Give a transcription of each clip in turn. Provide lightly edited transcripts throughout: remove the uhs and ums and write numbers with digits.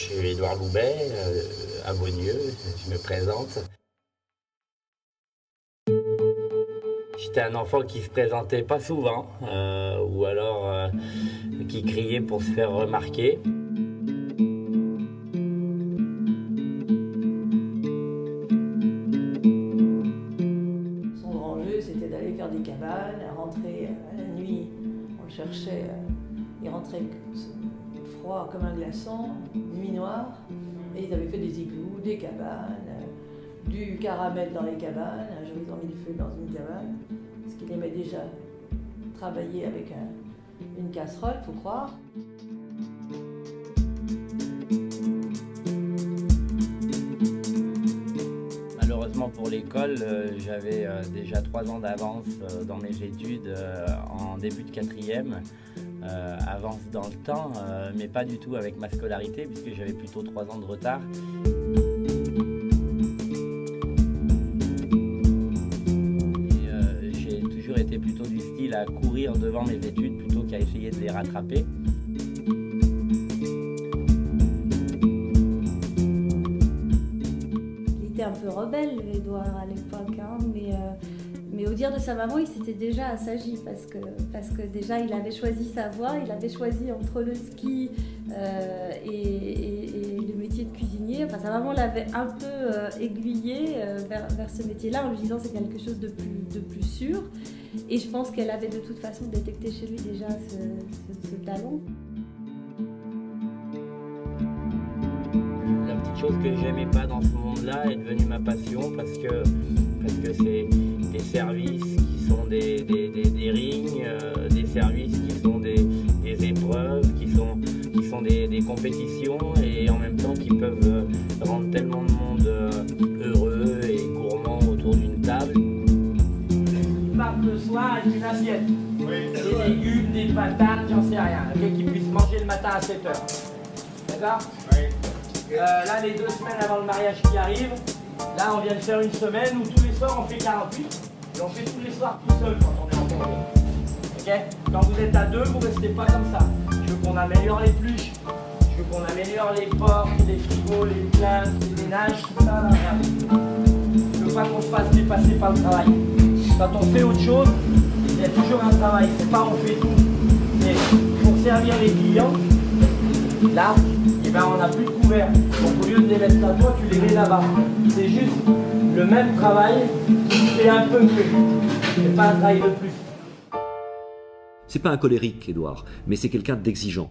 suis Édouard Loubet, à Beaunieu, je me présente. J'étais un enfant qui se présentait pas souvent, ou alors qui criait pour se faire remarquer. Son grand jeu, c'était d'aller faire des cabanes, rentrer à la nuit, on le cherchait, il rentrait froid comme un glaçon, nuit noire, et ils avaient fait des igloos, des cabanes, du caramel dans les cabanes. Un jour, ils ont mis le feu dans une cabane, parce qu'il aimait déjà travailler avec une casserole, faut croire. Malheureusement pour l'école, j'avais déjà 3 ans d'avance dans mes études en début de 4e. Avance dans le temps, mais pas du tout avec ma scolarité, puisque j'avais plutôt 3 ans de retard. J'ai toujours été plutôt du style à courir devant mes études plutôt qu'à essayer de les rattraper. Il était un peu rebelle, Édouard, à l'époque, hein, mais au dire de sa maman, il s'était déjà assagi parce que déjà, il avait choisi sa voie, il avait choisi entre le ski et le métier de cuisinier. Enfin, sa maman l'avait un peu aiguillé vers ce métier-là en lui disant c'est quelque chose de plus sûr. Et je pense qu'elle avait de toute façon détecté chez lui déjà ce talent. La petite chose que j'aimais pas dans ce monde-là est devenue ma passion parce que c'est des services qui sont des rings, des services qui sont des épreuves, qui sont des compétitions et en même temps qui peuvent rendre tellement de monde heureux et gourmand autour d'une table. Ils partent le soir avec une assiette, des légumes, des patates, j'en sais rien, qui puisse manger le matin à 7 heures. D'accord ? Là, les 2 semaines avant le mariage qui arrive, là, on vient de faire une semaine où tous les soirs on fait 48 et on fait tous les soirs tout seul quand on est en congé. Ok ? Quand vous êtes à 2, vous restez pas comme ça. Je veux qu'on améliore les pluches, je veux qu'on améliore les portes, les frigos, les plaintes, les ménages, tout ça. Là, regardez. Je veux pas qu'on se fasse dépasser par le travail. Quand on fait autre chose, il y a toujours un travail. C'est pas on fait tout. C'est pour servir les clients. Là, eh ben, on n'a plus de couverts. Donc au lieu de les mettre à toi, tu les mets là-bas. C'est juste le même travail qui fait un peu mieux. C'est pas un travail de plus. C'est pas un colérique, Édouard, mais c'est quelqu'un d'exigeant.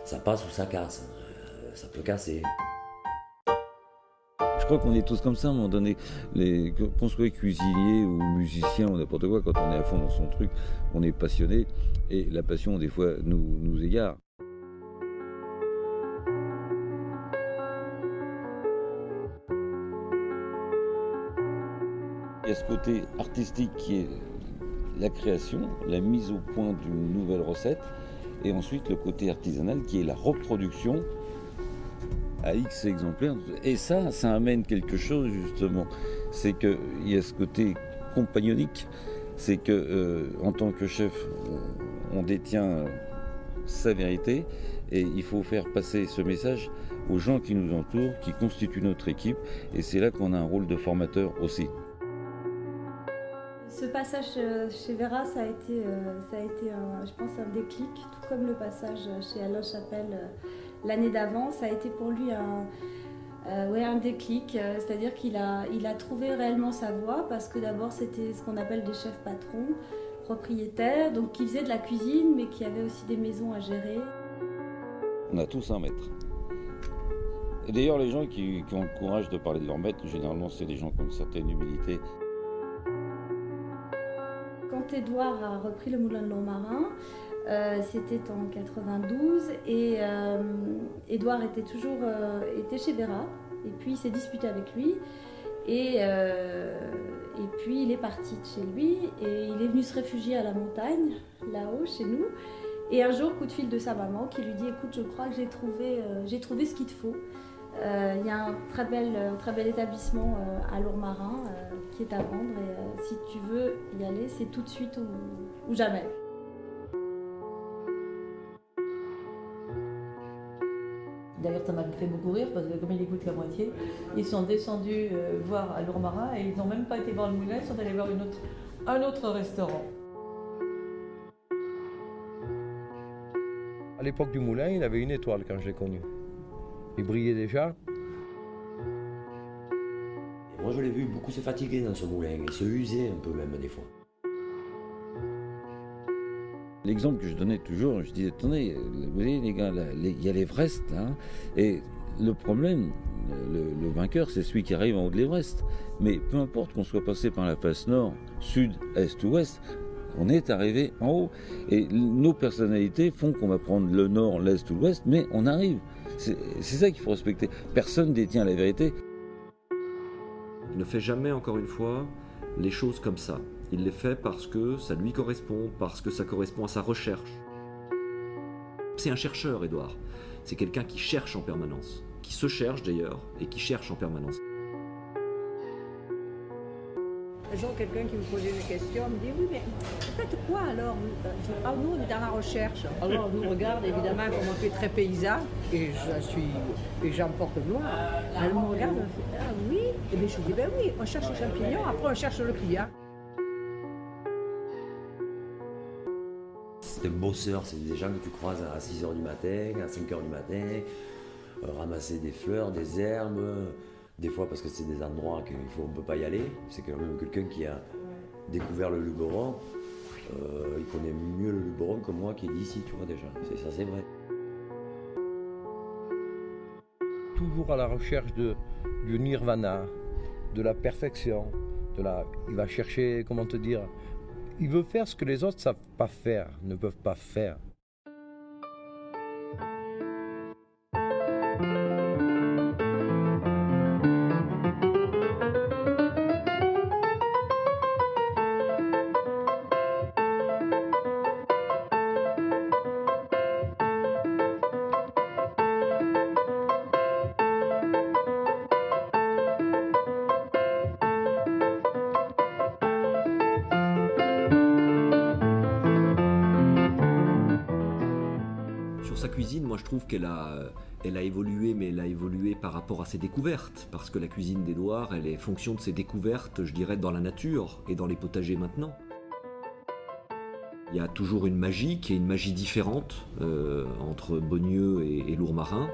Ça passe ou ça casse. Ça peut casser. Je crois qu'on est tous comme ça à un moment donné. Qu'on soit cuisinier ou musicien ou n'importe quoi, quand on est à fond dans son truc, on est passionné et la passion des fois nous égare. Il y a ce côté artistique qui est la création, la mise au point d'une nouvelle recette, et ensuite le côté artisanal qui est la reproduction à X exemplaires. Et ça amène quelque chose justement. C'est qu'il y a ce côté compagnonique, c'est que en tant que chef, on détient sa vérité et il faut faire passer ce message aux gens qui nous entourent, qui constituent notre équipe, et c'est là qu'on a un rôle de formateur aussi. Ce passage chez Vera, ça a été je pense, un déclic, tout comme le passage chez Alain Chapelle l'année d'avant. Ça a été pour lui un déclic, c'est-à-dire qu'il a trouvé réellement sa voie, parce que d'abord c'était ce qu'on appelle des chefs patrons, propriétaires, donc qui faisaient de la cuisine, mais qui avaient aussi des maisons à gérer. On a tous un maître. Et d'ailleurs, les gens qui ont le courage de parler de leur maître, généralement c'est des gens qui ont une certaine humilité. Quand Édouard a repris le Moulin de Lourmarin, c'était en 92 et Édouard était chez Vera, et puis il s'est disputé avec lui et puis il est parti de chez lui et il est venu se réfugier à la montagne, là-haut chez nous, et un jour coup de fil de sa maman qui lui dit écoute, je crois que j'ai trouvé ce qu'il te faut. Il y a un très bel établissement à Lourmarin qui est à vendre, et si tu veux y aller, c'est tout de suite ou jamais. D'ailleurs, ça m'a fait beaucoup rire parce que comme il écoute qu'à moitié, ils sont descendus voir à Lourmarin et ils n'ont même pas été voir le moulin, ils sont allés voir un autre restaurant. À l'époque du moulin, il avait une étoile quand je l'ai connu. Il brillait déjà. Et moi, je l'ai vu beaucoup se fatiguer dans ce moulin et se user un peu même des fois. L'exemple que je donnais toujours, je disais, attendez, vous voyez les gars, il y a l'Everest là, et le problème, le vainqueur, c'est celui qui arrive en haut de l'Everest. Mais peu importe qu'on soit passé par la face nord, sud, est ou ouest, on est arrivé en haut. Et nos personnalités font qu'on va prendre le nord, l'est ou l'ouest, mais on arrive. C'est ça qu'il faut respecter. Personne détient la vérité. Il ne fait jamais, encore une fois, les choses comme ça. Il les fait parce que ça lui correspond, parce que ça correspond à sa recherche. C'est un chercheur, Édouard. C'est quelqu'un qui cherche en permanence, qui se cherche d'ailleurs, et qui cherche en permanence. Un jour, quelqu'un qui me posait une question me dit « Oui, mais vous faites quoi alors ?» Je dis « Ah, nous, on est dans la recherche. » Alors, on nous regarde, évidemment, comme on fait très paysan, et j'en porte gloire. Elle me regarde, elle me fait « Ah oui ?» Et bien, je lui dis « Ben oui, on cherche les champignons, après on cherche le client. » C'est un bosseur, c'est des gens que tu croises à 6h du matin, à 5h du matin, ramasser des fleurs, des herbes, des fois parce que c'est des endroits on ne peut pas y aller. C'est quand même quelqu'un qui a découvert le Luberon, il connaît mieux le Luberon que moi qui est d'ici, tu vois déjà, ça c'est vrai. Toujours à la recherche du nirvana, de la perfection, il va chercher, comment te dire, il veut faire ce que les autres ne savent pas faire, ne peuvent pas faire. Sa cuisine, moi je trouve qu'elle a évolué, mais elle a évolué par rapport à ses découvertes, parce que la cuisine d'Édouard, elle est fonction de ses découvertes, je dirais, dans la nature et dans les potagers maintenant. Il y a toujours une magie qui est une magie différente entre Beaunieu et Lourmarin.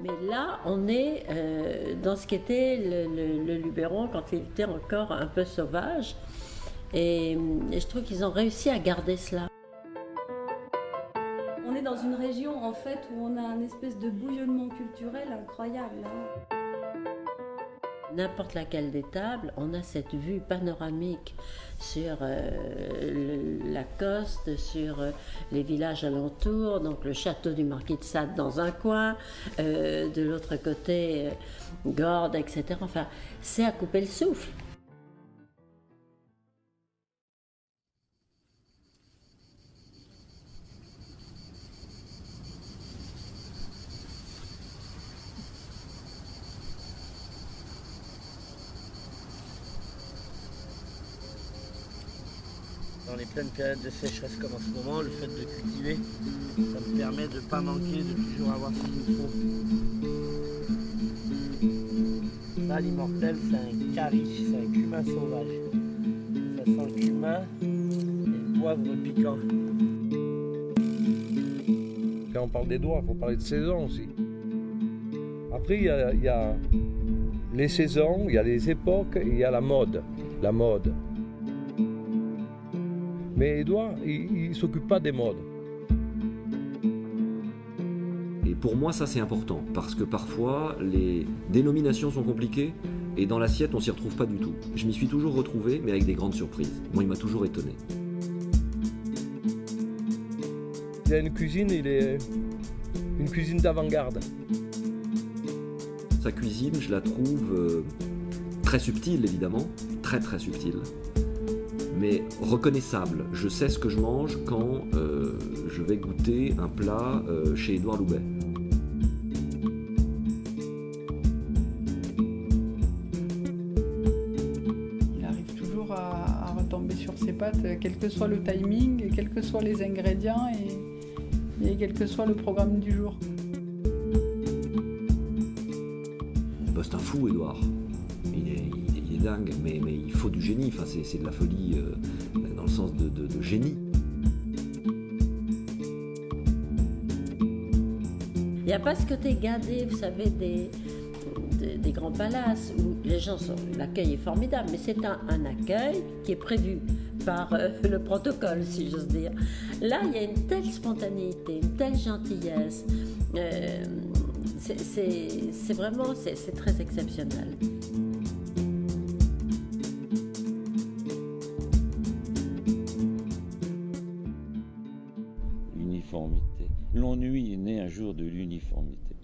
Mais là, on est dans ce qu'était le Luberon quand il était encore un peu sauvage. Et je trouve qu'ils ont réussi à garder cela. On est dans une région en fait où on a un espèce de bouillonnement culturel incroyable. Hein. N'importe laquelle des tables, on a cette vue panoramique sur la côte, sur les villages alentours, donc le château du Marquis de Sade dans un coin, de l'autre côté Gordes, etc. Enfin, c'est à couper le souffle. Dans les pleines périodes de sécheresse comme en ce moment, le fait de cultiver, ça me permet de ne pas manquer, de toujours avoir ce qu'il me faut. Là, l'immortel, c'est un cariche, c'est un cumin sauvage. Ça sent le cumin et le poivre piquant. Quand on parle d'Édouard, il faut parler de saison aussi. Après, il y a les saisons, il y a les époques et il y a la mode. La mode. Mais Édouard, il ne s'occupe pas des modes. Et pour moi, ça c'est important, parce que parfois, les dénominations sont compliquées, et dans l'assiette, on s'y retrouve pas du tout. Je m'y suis toujours retrouvé, mais avec des grandes surprises. Moi, il m'a toujours étonné. Il a une cuisine, une cuisine d'avant-garde. Sa cuisine, je la trouve très subtile, évidemment, très très subtile. Mais reconnaissable. Je sais ce que je mange quand je vais goûter un plat chez Édouard Loubet. Il arrive toujours à retomber sur ses pattes, quel que soit le timing, quels que soient les ingrédients. Et et quel que soit le programme du jour. Bah, c'est un fou, Édouard. Il est dingue, mais il faut du génie. Enfin, c'est de la folie dans le sens de génie. Il n'y a pas ce côté gardé, vous savez, des grands palaces où les gens sont. L'accueil est formidable, mais c'est un accueil qui est prévu par le protocole, si j'ose dire. Là, il y a une telle spontanéité, une telle gentillesse. C'est vraiment, c'est très exceptionnel. L'uniformité. L'ennui est né un jour de l'uniformité.